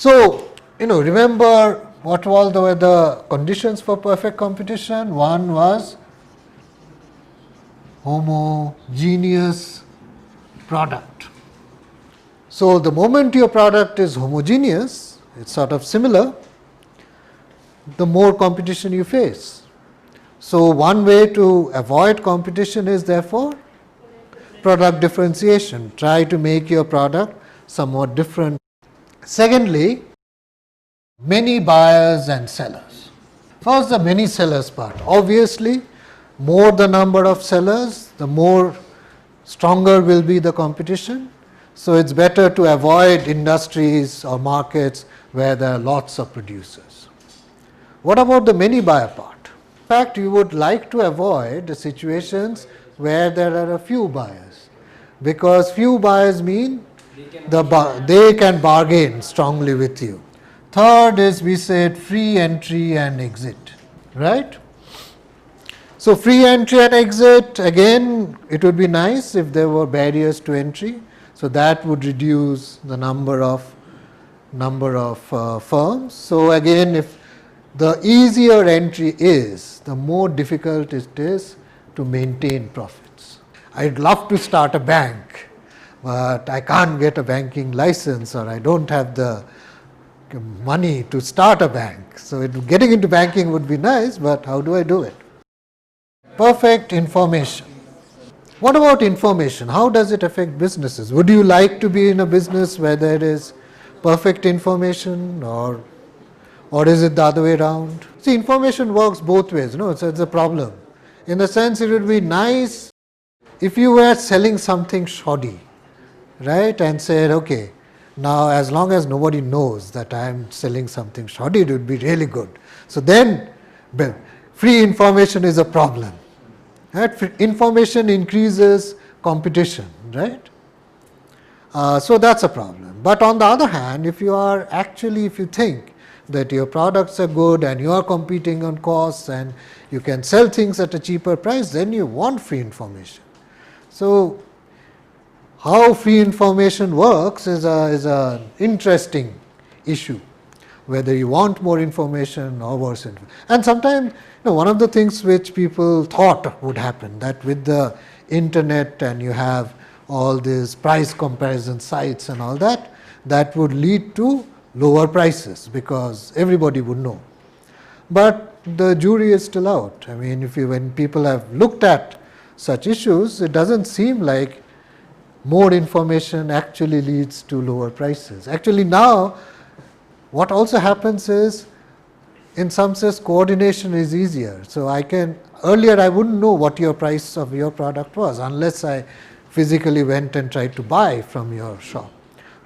So, remember what all were the conditions for perfect competition? One was homogeneous product. So, the moment your product is homogeneous, it's sort of similar, the more competition you face. So, one way to avoid competition is therefore product differentiation. Try to make your product somewhat different. Secondly, many buyers and sellers. First, the many sellers part. Obviously, more the number of sellers, the more stronger will be the competition. So, it's better to avoid industries or markets where there are lots of producers. What about the many buyer part? In fact, you would like to avoid the situations where there are a few buyers, because few buyers mean they can bargain strongly with you. Third is, we said, free entry and exit, right? So, free entry and exit, again, it would be nice if there were barriers to entry. So, that would reduce the number of firms. So, again, if the easier entry is, the more difficult it is to maintain profits. I'd love to start a bank, but I can't get a banking license, or I don't have the money to start a bank. So, getting into banking would be nice, but how do I do it? Perfect information. What about information? How does it affect businesses? Would you like to be in a business where there is perfect information, or is it the other way around? See, information works both ways. No, it's a problem. In the sense, it would be nice if you were selling something shoddy, right, and said, okay, now as long as nobody knows that I am selling something shoddy, it would be really good. So then, free information is a problem. Right? Information increases competition, right? So that's a problem. But on the other hand, if you think that your products are good and you are competing on costs and you can sell things at a cheaper price, then you want free information. So, how free information works is an interesting issue, whether you want more information or worse information. And sometimes, one of the things which people thought would happen, that with the internet and you have all these price comparison sites and all that, that would lead to lower prices because everybody would know. But the jury is still out. I mean, when people have looked at such issues, it doesn't seem like more information actually leads to lower prices. Actually, now what also happens is, in some sense, coordination is easier. So, earlier I wouldn't know what your price of your product was unless I physically went and tried to buy from your shop.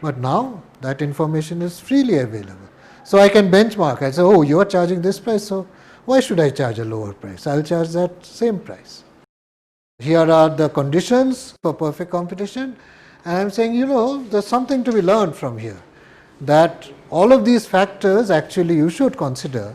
But now that information is freely available. So, I can benchmark. I say, oh, you are charging this price, so why should I charge a lower price? I will charge that same price. Here are the conditions for perfect competition, and I am saying, there's something to be learned from here, that all of these factors actually you should consider.